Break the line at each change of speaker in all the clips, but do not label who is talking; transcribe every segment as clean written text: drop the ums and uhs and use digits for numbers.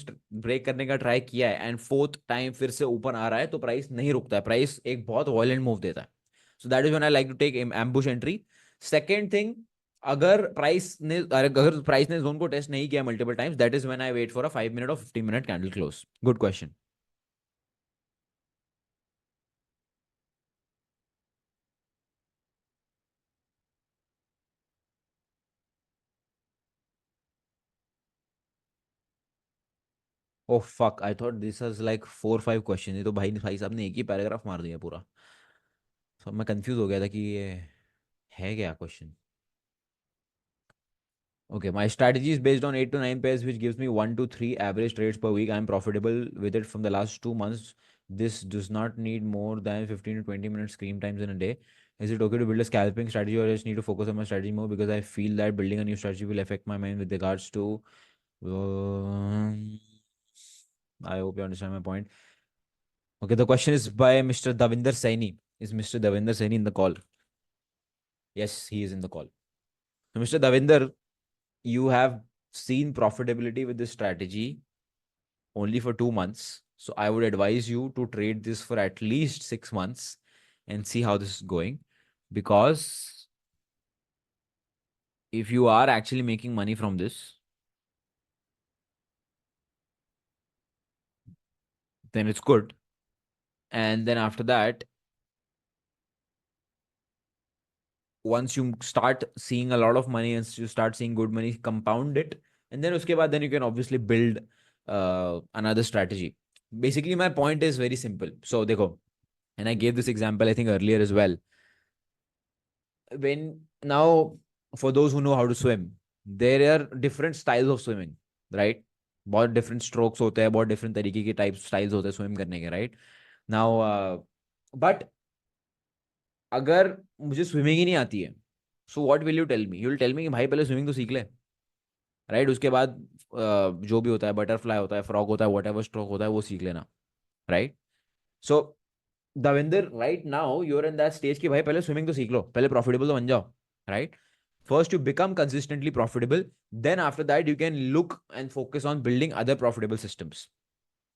Break करने का try किया है एंड फोर्थ टाइम फिर से ऊपर आ रहा है तो प्राइस नहीं रुकता है, प्राइस एक बहुत वॉयलेंट मूव देता है. So that is when I like to take ambush entry. Second thing, अगर प्राइस ने जोन को टेस्ट नहीं किया multiple times, that is when I wait for a 5 minute और 15 minute candle close. Good question. Oh fuck, I thought this is like 4-5 question. ये तो भाई साहब ने एक ही पैराग्राफ मार दिया पूरा. तो मैं कंफ्यूज हो गया था कि ये है क्या question. Okay, my strategy is based on 8 to 9 pairs, which gives me 1 to 3 average trades per week. I'm profitable with it from the last 2 months. This does not need more than 15 to 20 minutes screen times in a day. Is it okay to build a scalping strategy, or I just need to focus on my strategy more because I feel that building a new strategy will affect my mind with regards to. Um, I hope you understand my point. Okay, the question is by Mr. Davinder Saini. Is Mr. Davinder Saini in the call? Yes, he is in the call. So, Mr. Davinder, you have seen profitability with this strategy only for 2 months. So I would advise you to trade this for at least 6 months and see how this is going. Because if you are actually making money from this, then it's good. And then after that, once you start seeing a lot of money and you start seeing good money, compound it. And then uske baad, then you can obviously build another strategy. Basically, my point is very simple. So, dekho, and I gave this example, I think, earlier as well. When now, for those who know how to swim, there are different styles of swimming, right? बहुत different strokes होते हैं, बहुत different तरीके के types styles होते हैं swim करने के, right? Now, but अगर मुझे swimming ही नहीं आती है, so what will you tell me? You will tell me कि भाई पहले swimming तो सीख ले, right? उसके बाद जो भी होता है, butterfly होता है, frog होता है, whatever stroke होता है, वो सीख लेना, right? So Davinder, right now you're in that stage कि भाई पहले swimming तो सीख लो, पहले profitable तो बन जाओ, right? First you become consistently profitable, then after that you can look and focus on building other profitable systems,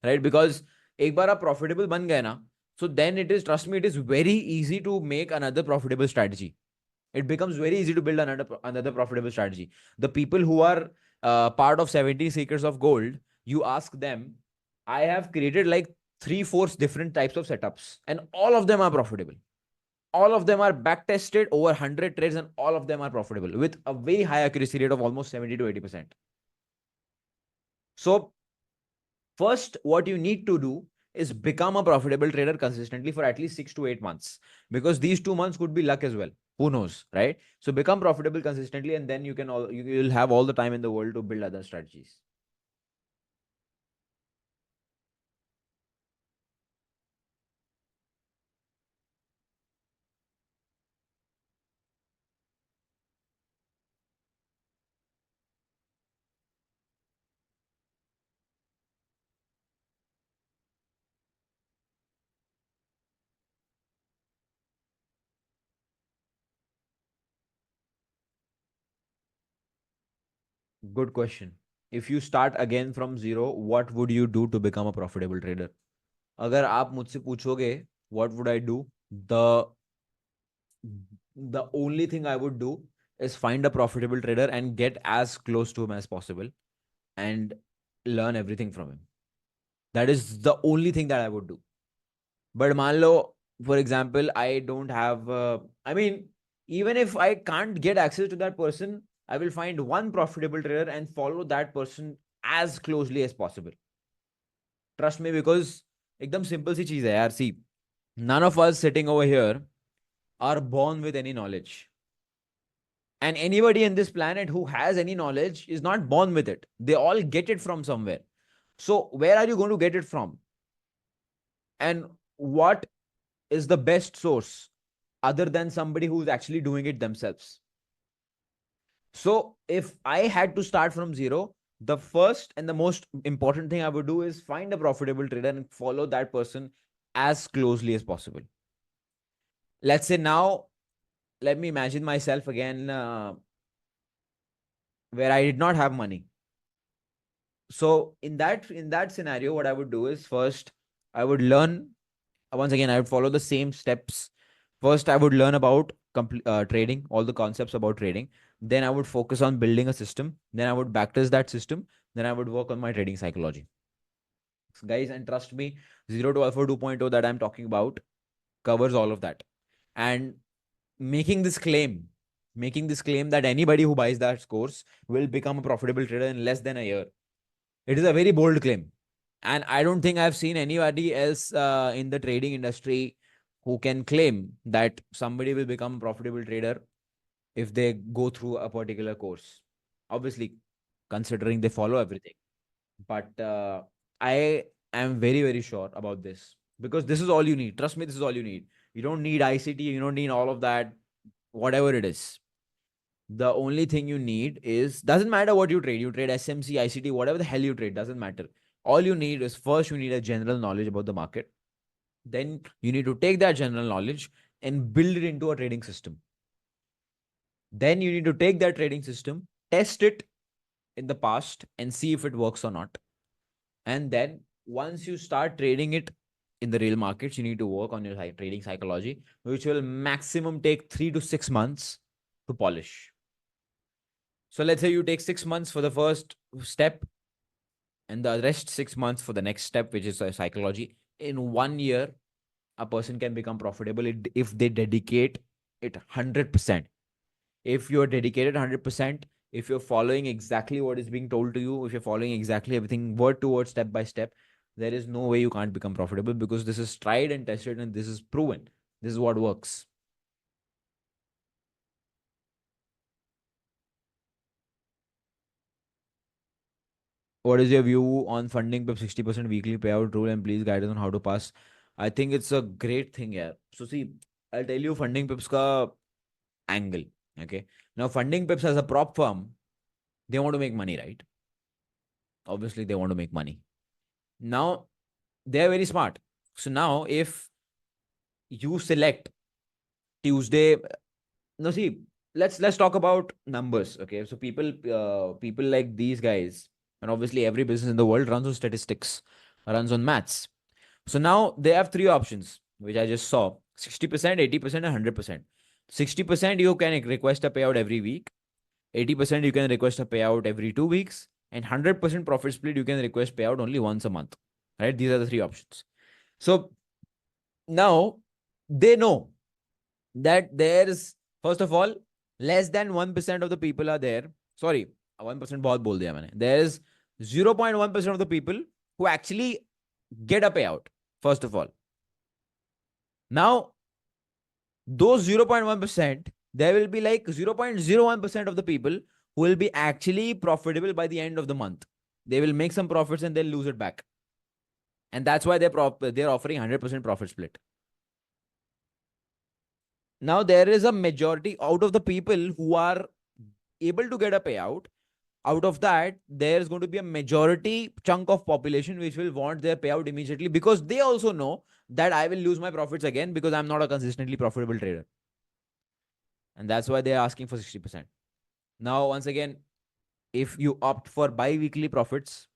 right? Because एक बार आप profitable बन गए ना, so then it is, trust me, it is very easy to make another profitable strategy. It becomes very easy to build another profitable strategy. The people who are part of 70 Seekers of Gold, you ask them, I have created like 3-4 different types of setups, and all of them are profitable. All of them are back tested over 100 trades, and all of them are profitable with a very high accuracy rate of almost 70 to 80%. So, first, what you need to do is become a profitable trader consistently for at least 6 to 8 months, because these 2 months could be luck as well. Who knows, right? So become profitable consistently, and then you'll have all the time in the world to build other strategies. Good question. If you start again from zero, what would you do to become a profitable trader? अगर आप मुझसे पूछोगे what would I do, the the only thing I would do is find a profitable trader and get as close to him as possible and learn everything from him. That is the only thing that I would do. But मान लो, for example, I don't have, I mean, even if I can't get access to that person, I will find one profitable trader and follow that person as closely as possible. Trust me, because एकदम simple सी चीज है यार. See, none of us sitting over here are born with any knowledge. And anybody in this planet who has any knowledge is not born with it. They all get it from somewhere. So where are you going to get it from? And what is the best source other than somebody who's actually doing it themselves? So if I had to start from zero, the first and the most important thing I would do is find a profitable trader and follow that person as closely as possible. Let's say now, let me imagine myself again where I did not have money. So in that scenario, what I would do is first I would learn. Once again, I would follow the same steps. First, I would learn about trading, all the concepts about trading. Then I would focus on building a system. Then I would backtest that system. Then I would work on my trading psychology. Guys, and trust me, 0 to Alpha 2.0 that I'm talking about covers all of that. And making this claim, making this claim that anybody who buys that course will become a profitable trader in less than a year. It is a very bold claim. And I don't think I've seen anybody else in the trading industry who can claim that somebody will become a profitable trader if they go through a particular course. Obviously, considering they follow everything. But I am very, very sure about this because this is all you need. Trust me, this is all you need. You don't need ICT, you don't need all of that, whatever it is. The only thing you need is, doesn't matter what you trade SMC, ICT, whatever the hell you trade, doesn't matter. All you need is first, you need a general knowledge about the market. Then you need to take that general knowledge and build it into a trading system. Then you need to take that trading system, test it in the past and see if it works or not. And then once you start trading it in the real markets, you need to work on your trading psychology, which will maximum take 3 to 6 months to polish. So let's say you take 6 months for the first step and the rest 6 months for the next step, which is psychology. In 1 year, a person can become profitable if they dedicate it 100%. If you're dedicated 100%, if you're following exactly what is being told to you, if you're following exactly everything word to word, step by step, there is no way you can't become profitable because this is tried and tested and this is proven. This is what works. What is your view on funding PIP 60% weekly payout rule and please guide us on how to pass? I think it's a great thing, yeah. So see, I'll tell you funding PIPs ka angle. Okay. Now funding PIPs as a prop firm, they want to make money, right? Obviously, they want to make money. Now they are very smart. So now if you select Tuesday, no, see, let's talk about numbers. Okay. So people like these guys, and obviously every business in the world runs on statistics, runs on maths. So now they have three options, which I just saw: 60%, 80%, and 100%. 60% you can request a payout every week, 80% you can request a payout every 2 weeks, and 100% profit split you can request payout only once a month. Right? These are the three options. So now they know that there's, first of all, less than 1% of the people are there. Sorry, 1% बहुत बोल दिया मैंने. There's 0.1% of the people who actually get a payout, first of all. Now, those 0.1%, there will be like 0.01% of the people who will be actually profitable by the end of the month. They will make some profits and they'll lose it back. And that's why they're offering 100% profit split. Now, there is a majority out of the people who are able to get a payout. Out of that, there's going to be a majority chunk of population which will want their payout immediately because they also know that I will lose my profits again because I'm not a consistently profitable trader. And that's why they're asking for 60%. Now, once again, if you opt for bi-weekly profits,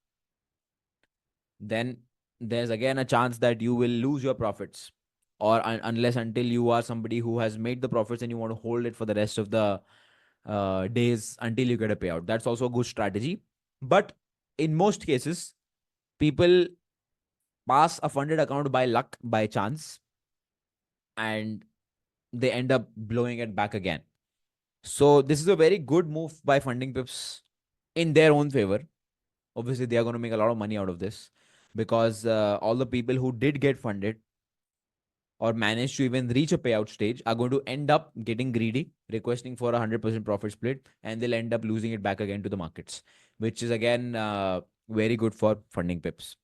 then there's again a chance that you will lose your profits, or unless until you are somebody who has made the profits and you want to hold it for the rest of the days until you get a payout. That's also a good strategy. But in most cases, people pass a funded account by luck, by chance, and they end up blowing it back again. So this is a very good move by funding pips in their own favor. Obviously, they are going to make a lot of money out of this because all the people who did get funded or managed to even reach a payout stage are going to end up getting greedy, requesting for a 100% profit split, and they'll end up losing it back again to the markets, which is again very good for funding pips.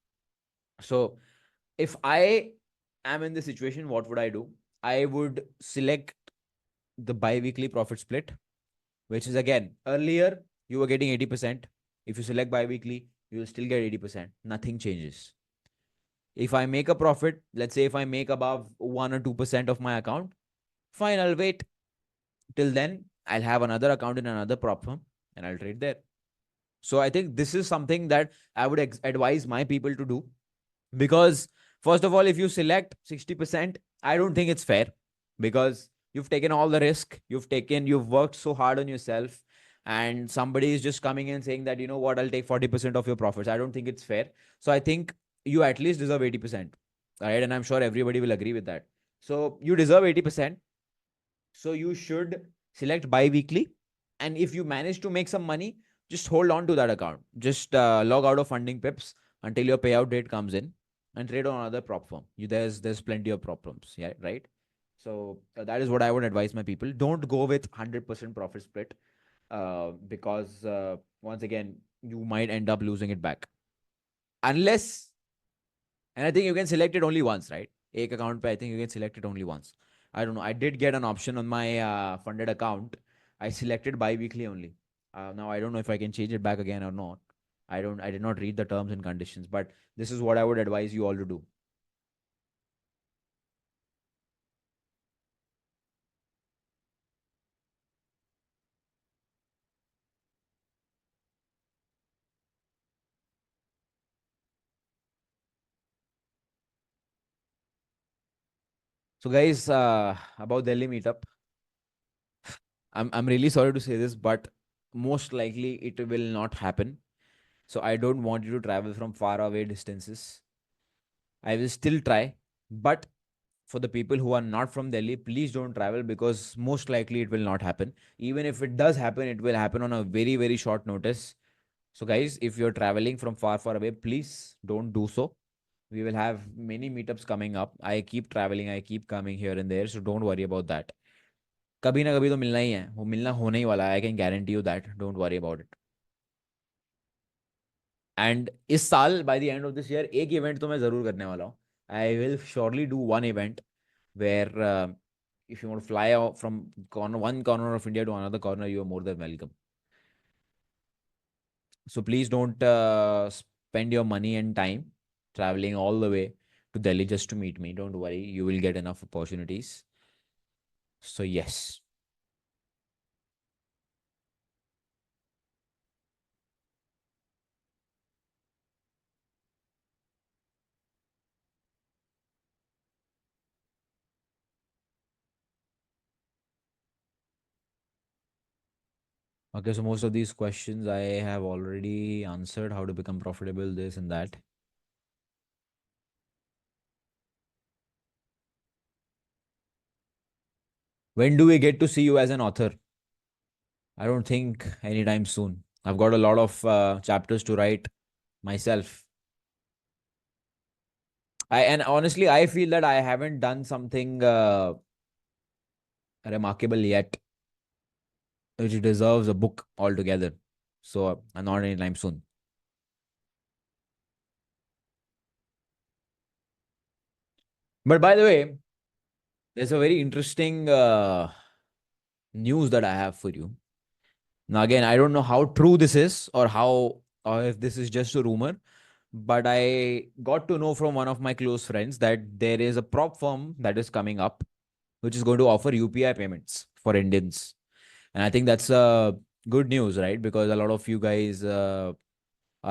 So if I am in this situation, what would I do? I would select the bi-weekly profit split, which is again, earlier you were getting 80%. If you select bi-weekly, you will still get 80%. Nothing changes. If I make a profit, let's say if I make above 1 or 2% of my account, fine, I'll wait. Till then, I'll have another account in another prop firm and I'll trade there. So I think this is something that I would advise my people to do. Because first of all, if you select 60%, I don't think it's fair, because you've taken all the risk, you've worked so hard on yourself, and somebody is just coming in saying that, you know what, I'll take 40% of your profits. I don't think it's fair. So I think you at least deserve 80%. Right. And I'm sure everybody will agree with that. So you deserve 80%. So you should select bi-weekly. And if you manage to make some money, just hold on to that account. Just log out of funding pips until your payout date comes in, and trade on another prop firm. There's plenty of prop firms. Yeah, right. So that is what I would advise my people. Don't go with 100% profit split, because once again, you might end up losing it back. Unless, and I think you can select it only once, right? Ek account pe, I think you can select it only once. I don't know. I did get an option on my funded account. I selected bi-weekly only. Now I don't know if I can change it back again or not. I don't. I did not read the terms and conditions, but this is what I would advise you all to do. So guys, about Delhi meetup, I'm really sorry to say this, but most likely it will not happen. So I don't want you to travel from far away distances. I will still try, but for the people who are not from Delhi, please don't travel, because most likely it will not happen. Even if it does happen, it will happen on a very, very short notice. So, guys, if you're traveling from far, far away, please don't do so. We will have many meetups coming up. I keep traveling, I keep coming here and there, so don't worry about that. कभी ना कभी तो मिलना ही है, वो मिलना होने ही वाला है. I can guarantee you that. Don't worry about it. And इस साल by the end of this year एक इवेंट तो मैं जरूर करने वाला हूँ. I will surely do one event where if you want to fly out from one corner of India to another corner, you are more than welcome. So please don't spend your money and time traveling all the way to Delhi just to meet me. Don't worry, you will get enough opportunities. So yes. Okay, so most of these questions I have already answered. How to become profitable, this and that. When do we get to see you as an author? I don't think anytime soon. I've got a lot of chapters to write myself. And honestly, I feel that I haven't done something remarkable yet, which deserves a book altogether. So not anytime soon. But by the way, there's a very interesting news that I have for you. Now, again, I don't know how true this is, or if this is just a rumor, but I got to know from one of my close friends that there is a prop firm that is coming up, which is going to offer UPI payments for Indians. And I think that's good news, right? Because a lot of you guys are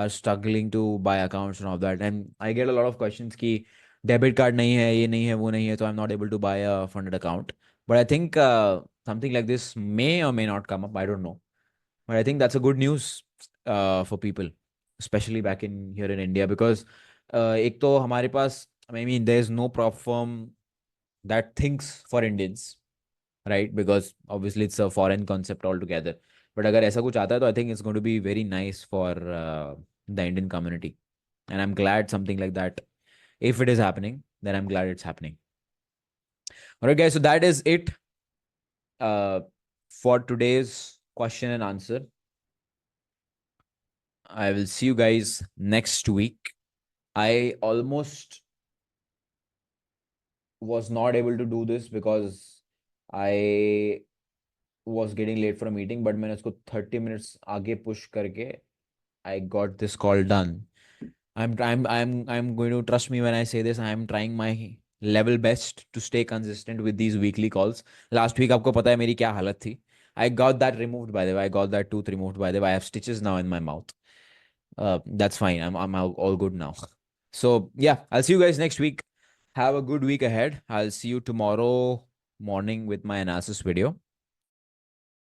struggling to buy accounts and all that. And I get a lot of questions ki debit card nahi hai, ye nahi hai, wo nahi hai, so I'm not able to buy a funded account. But I think something like this may or may not come up. I don't know. But I think that's a good news for people, especially back in here in India, because एक तो हमारे पास, I mean, there's no prop firm that thinks for Indians, right? Because obviously it's a foreign concept altogether. But अगर ऐसा कुछ आता है तो I think it's going to be very nice for the Indian community. And I'm glad something like that, if it is happening, then I'm glad it's happening. All right, guys. So that is it uh, for today's question and answer. I will see you guys next week. I almost was not able to do this because I was getting late for a meeting, but मैंने उसको 30 minutes आगे push करके I got this call done. I'm going to trust me when I say this. I am trying my level best to stay consistent with these weekly calls. Last week आपको पता है मेरी क्या हालत थी. I got that removed by the way. I got that tooth removed by the way. I have stitches now in my mouth. That's fine. I'm all good now. So yeah, I'll see you guys next week. Have a good week ahead. I'll see you tomorrow morning with my analysis video.